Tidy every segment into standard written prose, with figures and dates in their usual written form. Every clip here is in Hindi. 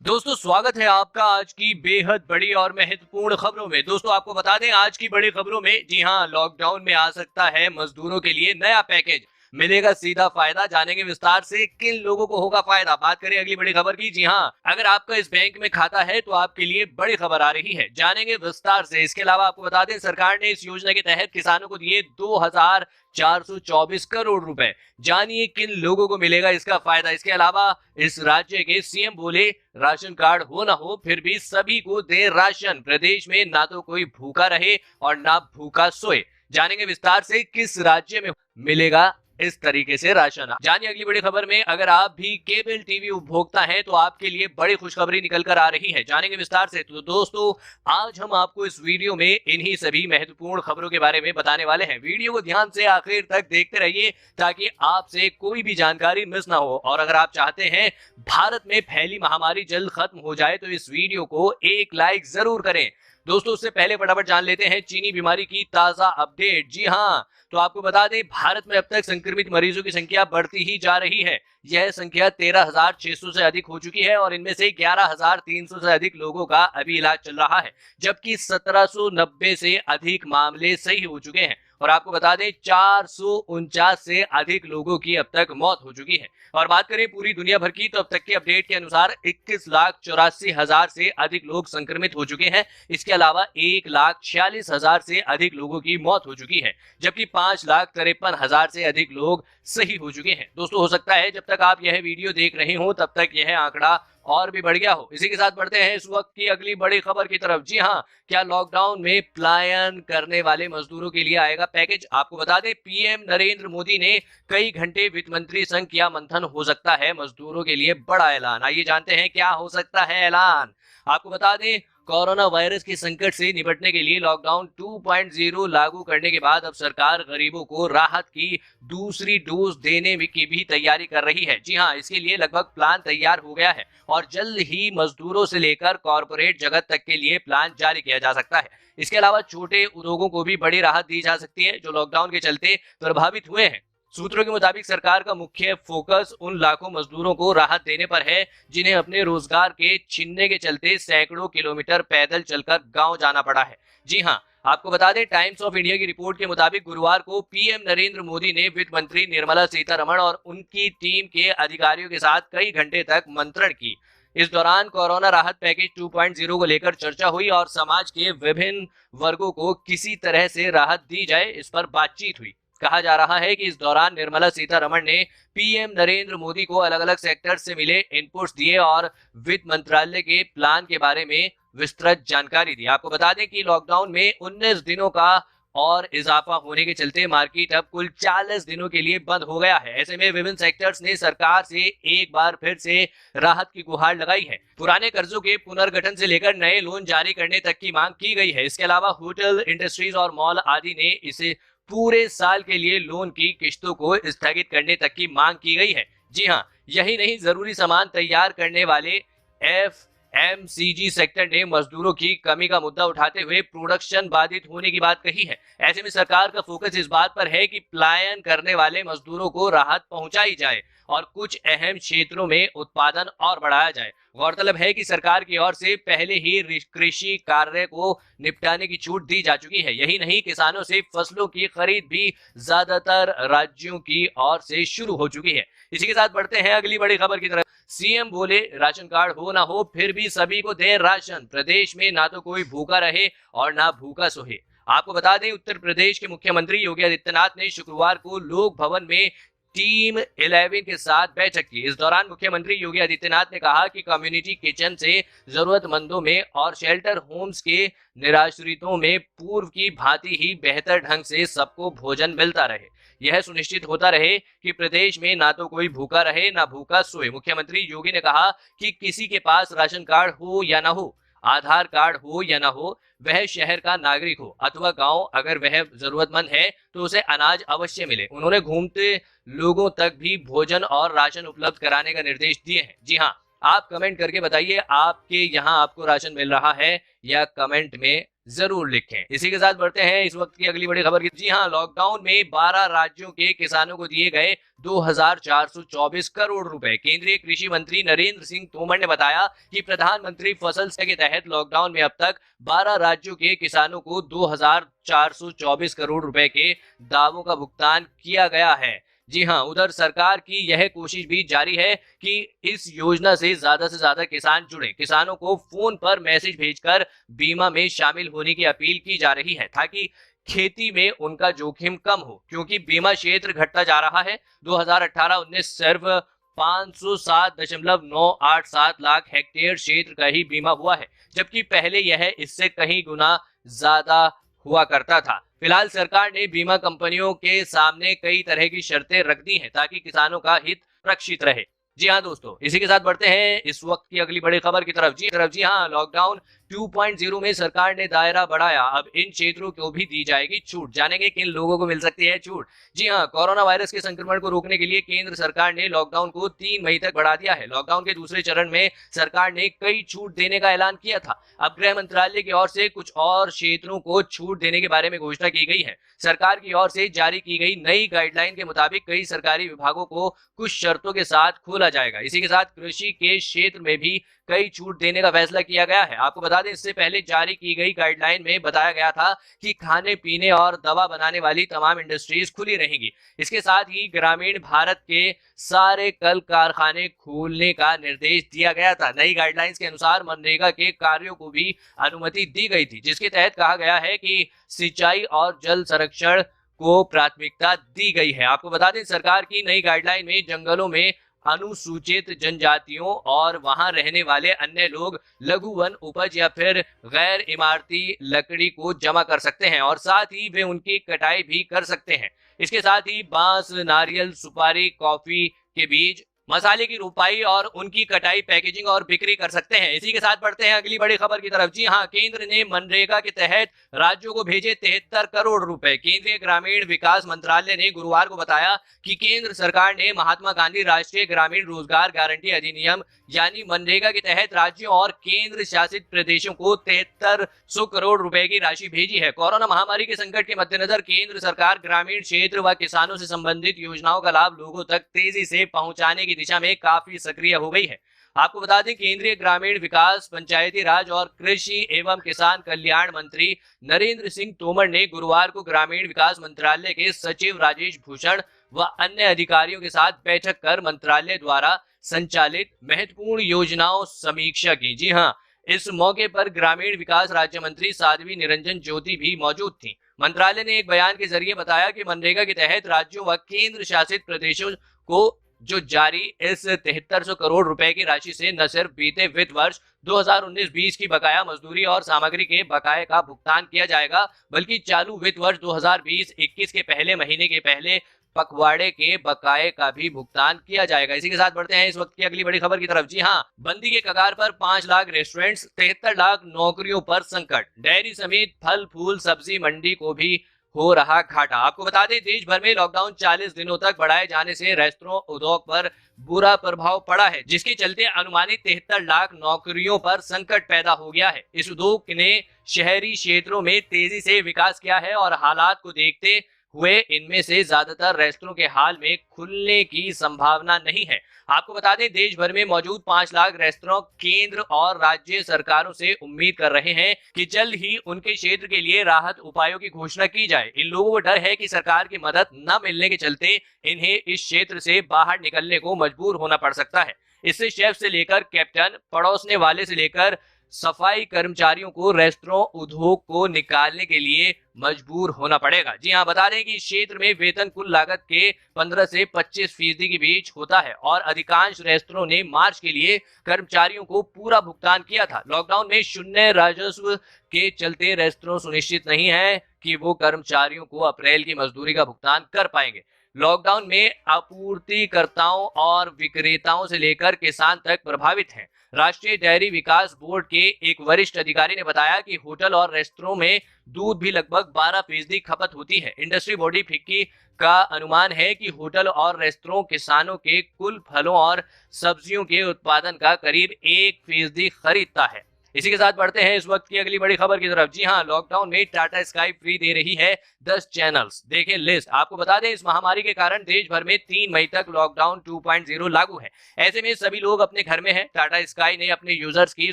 दोस्तों स्वागत है आपका आज की बेहद बड़ी और महत्वपूर्ण खबरों में। दोस्तों आपको बता दें आज की बड़ी खबरों में, जी हां, लॉकडाउन में आ सकता है मजदूरों के लिए नया पैकेज, मिलेगा सीधा फायदा। जानेंगे विस्तार से किन लोगों को होगा फायदा। बात करें अगली बड़ी खबर की, जी हां, अगर आपका इस बैंक में खाता है तो आपके लिए बड़ी खबर आ रही है, जानेंगे विस्तार से। इसके अलावा आपको बता दें सरकार ने इस योजना के तहत किसानों को दिए 2424 करोड़ रुपए। जानिए किन लोगों को मिलेगा इसका फायदा। इसके अलावा इस राज्य के सीएम बोले राशन कार्ड हो ना हो फिर भी सभी को दे राशन, प्रदेश में ना तो कोई भूखा रहे और ना भूखा सोए। जानेंगे विस्तार से किस राज्य में मिलेगा इस तरीके से राशन। जानिए अगली बड़ी खबर में, अगर आप भी केबल टीवी उपभोक्ता हैं तो आपके लिए बड़ी खुशखबरी निकल कर आ रही है, जानेंगे विस्तार से। तो दोस्तों आज हम आपको इस वीडियो में इन्हीं सभी महत्वपूर्ण खबरों के बारे में बताने वाले हैं। वीडियो को ध्यान से आखिर तक देखते रहिए ताकि आपसे कोई भी जानकारी मिस ना हो। और अगर आप चाहते हैं भारत में फैली महामारी जल्द खत्म हो जाए तो इस वीडियो को एक लाइक जरूर करें। दोस्तों उससे पहले फटाफट जान लेते हैं चीनी बीमारी की ताजा अपडेट। जी हां, तो आपको बता दें भारत में अब तक संक्रमित मरीजों की संख्या बढ़ती ही जा रही है। यह संख्या 13,600 से अधिक हो चुकी है और इनमें से 11,300 से अधिक लोगों का अभी इलाज चल रहा है, जबकि 1790 से अधिक मामले सही हो चुके हैं। और आपको बता दें 449 से अधिक लोगों की अब तक मौत हो चुकी है। और बात करें पूरी दुनिया भर की तो अब तक के अपडेट के अनुसार 21,84,000 से अधिक लोग संक्रमित हो चुके हैं। इसके अलावा 1,46,000 से अधिक लोगों की मौत हो चुकी है, जबकि 5,53,000 से अधिक लोग सही हो चुके हैं। दोस्तों हो सकता है जब तक आप यह वीडियो देख रहे हो तब तक यह आंकड़ा और भी बढ़ गया हो। इसी के साथ बढ़ते हैं इस वक्त की अगली बड़ी खबर की तरफ। जी हां, क्या लॉकडाउन में पलायन करने वाले मजदूरों के लिए आएगा पैकेज। आपको बता दें पीएम नरेंद्र मोदी ने कई घंटे वित्त मंत्री संग किया मंथन, हो सकता है मजदूरों के लिए बड़ा ऐलान। आइए जानते हैं क्या हो सकता है ऐलान। आपको बता दें कोरोना वायरस के संकट से निपटने के लिए लॉकडाउन 2.0 लागू करने के बाद अब सरकार गरीबों को राहत की दूसरी डोज देने की भी तैयारी कर रही है। जी हां, इसके लिए लगभग प्लान तैयार हो गया है और जल्द ही मजदूरों से लेकर कॉरपोरेट जगत तक के लिए प्लान जारी किया जा सकता है। इसके अलावा छोटे उद्योगों को भी बड़ी राहत दी जा सकती है जो लॉकडाउन के चलते प्रभावित हुए हैं। सूत्रों के मुताबिक सरकार का मुख्य फोकस उन लाखों मजदूरों को राहत देने पर है जिन्हें अपने रोजगार के छीनने के चलते सैकड़ों किलोमीटर पैदल चलकर गांव जाना पड़ा है। जी हां, आपको बता दें टाइम्स ऑफ इंडिया की रिपोर्ट के मुताबिक गुरुवार को पीएम नरेंद्र मोदी ने वित्त मंत्री निर्मला सीतारमण और उनकी टीम के अधिकारियों के साथ कई घंटे तक मंत्रण की। इस दौरान कोरोना राहत पैकेज 2.0 को लेकर चर्चा हुई और समाज के विभिन्न वर्गों को किसी तरह से राहत दी जाए इस पर बातचीत हुई। कहा जा रहा है कि इस दौरान निर्मला सीतारमण ने पीएम नरेंद्र मोदी को अलग अलग सेक्टर से मिले इनपुट्स दिए और वित्त मंत्रालय के प्लान के बारे में विस्तृत जानकारी दी। आपको बता दें कि लॉकडाउन में 19 दिनों का और इजाफा होने के चलते मार्केट अब कुल 40 दिनों के लिए बंद हो गया है। ऐसे में विभिन्न सेक्टर्स ने सरकार से एक बार फिर से राहत की गुहार लगाई है। पुराने कर्जों के पुनर्गठन से लेकर नए लोन जारी करने तक की मांग की गई है। इसके अलावा होटल इंडस्ट्रीज और मॉल आदि ने इसे पूरे साल के लिए लोन की किश्तों को स्थगित करने तक की मांग की गई है। जी हां, यही नहीं, जरूरी सामान तैयार करने वाले एफएमसीजी सेक्टर ने मजदूरों की कमी का मुद्दा उठाते हुए प्रोडक्शन बाधित होने की बात कही है। ऐसे में सरकार का फोकस इस बात पर है कि पलायन करने वाले मजदूरों को राहत पहुंचाई जाए और कुछ अहम क्षेत्रों में उत्पादन और बढ़ाया जाए। गौरतलब है कि सरकार की ओर से पहले ही कृषि कार्य को निपटाने की छूट दी जा चुकी है। यही नहीं, किसानों से फसलों की खरीद भी ज्यादातर राज्यों की ओर से शुरू हो चुकी है। इसी के साथ बढ़ते हैं अगली बड़ी खबर की तरफ। सीएम बोले राशन कार्ड हो ना हो फिर भी सभी को दे राशन, प्रदेश में ना तो कोई भूखा रहे और ना भूखा सोए। आपको बता दें उत्तर प्रदेश के मुख्यमंत्री योगी आदित्यनाथ ने शुक्रवार को लोक भवन में टीम 11 के साथ बैठक की। इस दौरान मुख्यमंत्री योगी आदित्यनाथ ने कहा कि कम्युनिटी किचन से जरूरतमंदों में और शेल्टर होम्स के निराश्रितों में पूर्व की भांति ही बेहतर ढंग से सबको भोजन मिलता रहे। यह सुनिश्चित होता रहे कि प्रदेश में ना तो कोई भूखा रहे ना भूखा सोए। मुख्यमंत्री योगी ने कहा कि किसी के पास राशन कार्ड हो या ना हो, आधार कार्ड हो या ना हो, वह शहर का नागरिक हो अथवा गांव, अगर वह जरूरतमंद है तो उसे अनाज अवश्य मिले। उन्होंने घूमते लोगों तक भी भोजन और राशन उपलब्ध कराने का निर्देश दिए हैं। जी हां, आप कमेंट करके बताइए आपके यहाँ आपको राशन मिल रहा है या कमेंट में जरूर लिखें। इसी के साथ बढ़ते हैं इस वक्त की अगली बड़ी खबर की। जी हां, लॉकडाउन में 12 राज्यों के किसानों को दिए गए 2424 करोड़ रुपए। केंद्रीय कृषि मंत्री नरेंद्र सिंह तोमर ने बताया कि प्रधानमंत्री फसल के तहत लॉकडाउन में अब तक 12 राज्यों के किसानों को 2424 करोड़ रुपए के दावों का भुगतान किया गया है। जी हां, उधर सरकार की यह कोशिश भी जारी है कि इस योजना से ज्यादा किसान जुड़े। किसानों को फोन पर मैसेज भेजकर बीमा में शामिल होने की अपील की जा रही है ताकि खेती में उनका जोखिम कम हो, क्योंकि बीमा क्षेत्र घटता जा रहा है। 2018-19 सिर्फ 507.987 लाख हेक्टेयर क्षेत्र का ही बीमा हुआ है, जबकि पहले यह इससे कहीं गुना ज्यादा हुआ करता था। फिलहाल सरकार ने बीमा कंपनियों के सामने कई तरह की शर्तें रख दी हैं ताकि किसानों का हित सुरक्षित रहे। जी हाँ दोस्तों, इसी के साथ बढ़ते हैं इस वक्त की अगली बड़ी खबर की तरफ। जी हाँ, लॉकडाउन 2.0 में सरकार ने दायरा बढ़ाया। अब इन क्षेत्रों को भी दी जाएगी छूट। जानेंगे किन लोगों को मिल सकती है छूट। जी हाँ, कोरोना वायरस के संक्रमण को रोकने के लिए केंद्र सरकार ने लॉकडाउन को 3 मई तक बढ़ा दिया है। लॉकडाउन के दूसरे चरण में सरकार ने कई छूट देने का ऐलान किया था। अब गृह मंत्रालय की ओर से कुछ और क्षेत्रों को छूट देने के बारे में घोषणा की गई है। सरकार की ओर से जारी की गई नई गाइडलाइन के मुताबिक कई सरकारी विभागों को कुछ शर्तों के साथ खोला जाएगा। इसी के साथ कृषि के क्षेत्र में भी कई छूट देने का फैसला किया गया है। आपको बता दें, इससे पहले जारी की गई गाइडलाइन में बताया गया था कि खाने पीने और दवा बनाने वाली तमाम इंडस्ट्रीज खुली रहेंगी। इसके साथ ही ग्रामीण भारत के सारे कल कारखाने खोलने का निर्देश दिया गया था। नई गाइडलाइंस के अनुसार मनरेगा के कार्यों को भी अनुमति दी गई थी, जिसके तहत कहा गया है कि सिंचाई और जल संरक्षण को प्राथमिकता दी गई है। आपको बता दें, सरकार की नई गाइडलाइन में जंगलों में अनुसूचित जनजातियों और वहां रहने वाले अन्य लोग लघु वन उपज या फिर गैर इमारती लकड़ी को जमा कर सकते हैं और साथ ही वे उनकी कटाई भी कर सकते हैं। इसके साथ ही बांस, नारियल, सुपारी, कॉफी के बीज, मसाले की रोपाई और उनकी कटाई, पैकेजिंग और बिक्री कर सकते हैं। इसी के साथ बढ़ते हैं अगली बड़ी खबर की तरफ। जी हां, केंद्र ने मनरेगा के तहत राज्यों को भेजे 73 करोड़ रुपए। केंद्रीय ग्रामीण विकास मंत्रालय ने गुरुवार को बताया कि केंद्र सरकार ने महात्मा गांधी राष्ट्रीय ग्रामीण रोजगार गारंटी अधिनियम यानी मनरेगा के तहत राज्यों और केंद्र शासित प्रदेशों को 7300 करोड़ रुपए की राशि भेजी है। कोरोना महामारी के संकट के मद्देनजर केंद्र सरकार ग्रामीण क्षेत्र व किसानों से संबंधित योजनाओं का लाभ लोगों तक तेजी से पहुंचाने की दिशा में काफी सक्रिय हो गई है। आपको बता दें, केंद्रीय ग्रामीण विकास, पंचायती राज और कृषि एवं किसान कल्याण मंत्री नरेंद्र सिंह तोमर ने गुरुवार को ग्रामीण विकास मंत्रालय के सचिव राजेश भूषण व अन्य अधिकारियों के साथ बैठक कर मंत्रालय द्वारा संचालित महत्वपूर्ण योजनाओं समीक्षा की। जी हां, इस मौके पर ग्रामीण विकास राज्य मंत्री साध्वी निरंजन ज्योति भी मौजूद थी। मंत्रालय ने एक बयान के जरिए बताया कि मनरेगा के तहत राज्यों व केंद्र शासित प्रदेशों को जो जारी इस 7300 करोड़ रुपए की राशि से न सिर्फ बीते वित्त वर्ष 2019-20 की बकाया मजदूरी और सामग्री के बकाये का भुगतान किया जाएगा, बल्कि चालू वित्त वर्ष 2020-21 के पहले महीने के पहले पखवाड़े के बकाये का भी भुगतान किया जाएगा। इसी के साथ बढ़ते हैं इस वक्त की अगली बड़ी खबर की तरफ। जी हां, बंदी के कगार पर 5 लाख रेस्टोरेंट्स, 73 लाख नौकरियों पर संकट। डेयरी समेत फल, फूल, सब्जी मंडी को भी हो रहा घाटा। आपको बता दें, देश भर में लॉकडाउन 40 दिनों तक बढ़ाए जाने से रेस्टोरेंट उद्योग पर बुरा प्रभाव पड़ा है, जिसके चलते अनुमानित 73 लाख नौकरियों पर संकट पैदा हो गया है। इस उद्योग ने शहरी क्षेत्रों में तेजी से विकास किया है और हालात को देखते हुए इनमें से ज्यादातर रेस्टोरेंट के हाल में खुलने की संभावना नहीं है। आपको बता दें, देश भर में मौजूद 5 लाख रेस्टोरेंट केंद्र और राज्य सरकारों से उम्मीद कर रहे हैं कि जल्द ही उनके क्षेत्र के लिए राहत उपायों की घोषणा की जाए। इन लोगों को डर है कि सरकार की मदद न मिलने के चलते इन्हें इस क्षेत्र से बाहर निकलने को मजबूर होना पड़ सकता है। इससे शेफ से लेकर कैप्टन, पड़ोसने वाले से लेकर सफाई कर्मचारियों को रेस्टोरेंट उद्योग को निकालने के लिए मजबूर होना पड़ेगा। जी हां, बता दें कि इस क्षेत्र में वेतन कुल लागत के 15 से 25% के बीच होता है और अधिकांश रेस्टोरेंट ने मार्च के लिए कर्मचारियों को पूरा भुगतान किया था। लॉकडाउन में शून्य राजस्व के चलते रेस्टोरेंट सुनिश्चित नहीं है कि वो कर्मचारियों को अप्रैल की मजदूरी का भुगतान कर पाएंगे। लॉकडाउन में आपूर्तिकर्ताओं और विक्रेताओं से लेकर किसान तक प्रभावित हैं। राष्ट्रीय डेयरी विकास बोर्ड के एक वरिष्ठ अधिकारी ने बताया कि होटल और रेस्टोरेंट में दूध भी लगभग 12% खपत होती है। इंडस्ट्री बॉडी फिक्की का अनुमान है कि होटल और रेस्टोरेंट किसानों के कुल फलों और सब्जियों के उत्पादन का करीब 1% खरीदता है। इसी के साथ बढ़ते हैं इस वक्त की अगली बड़ी खबर की तरफ। जी हाँ, लॉकडाउन में टाटा स्काई फ्री दे रही है 10 चैनल्स। देखें लिस्ट। आपको बता दें, इस महामारी के कारण देश भर में 3 मई तक लॉकडाउन 2.0 लागू है। ऐसे में सभी लोग अपने घर में हैं। टाटा स्काई ने अपने यूजर्स की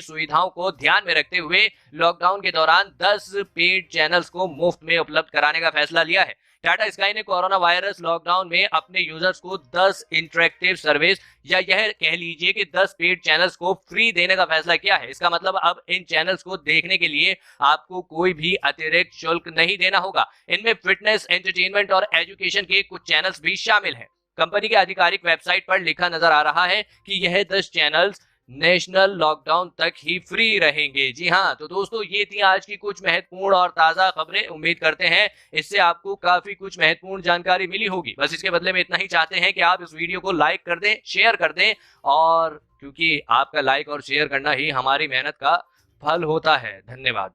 सुविधाओं को ध्यान में रखते हुए लॉकडाउन के दौरान 10 पेड चैनल्स को मुफ्त में उपलब्ध कराने का फैसला लिया है। टाटा स्काई ने कोरोना वायरस लॉकडाउन में अपने यूजर्स को 10 इंटरेक्टिव सर्विस या यह कह लीजिए कि 10 पेड चैनल्स को फ्री देने का फैसला किया है। इसका मतलब अब इन चैनल्स को देखने के लिए आपको कोई भी अतिरिक्त शुल्क नहीं देना होगा। इनमें फिटनेस, एंटरटेनमेंट और एजुकेशन के कुछ चैनल्स भी शामिल हैं। कंपनी के आधिकारिक वेबसाइट पर लिखा नजर आ रहा है कि यह 10 चैनल्स नेशनल लॉकडाउन तक ही फ्री रहेंगे। जी हाँ, तो दोस्तों ये थी आज की कुछ महत्वपूर्ण और ताजा खबरें। उम्मीद करते हैं इससे आपको काफी कुछ महत्वपूर्ण जानकारी मिली होगी। बस इसके बदले में इतना ही चाहते हैं कि आप इस वीडियो को लाइक कर दें, शेयर कर दें, और क्योंकि आपका लाइक और शेयर करना ही हमारी मेहनत का फल होता है। धन्यवाद।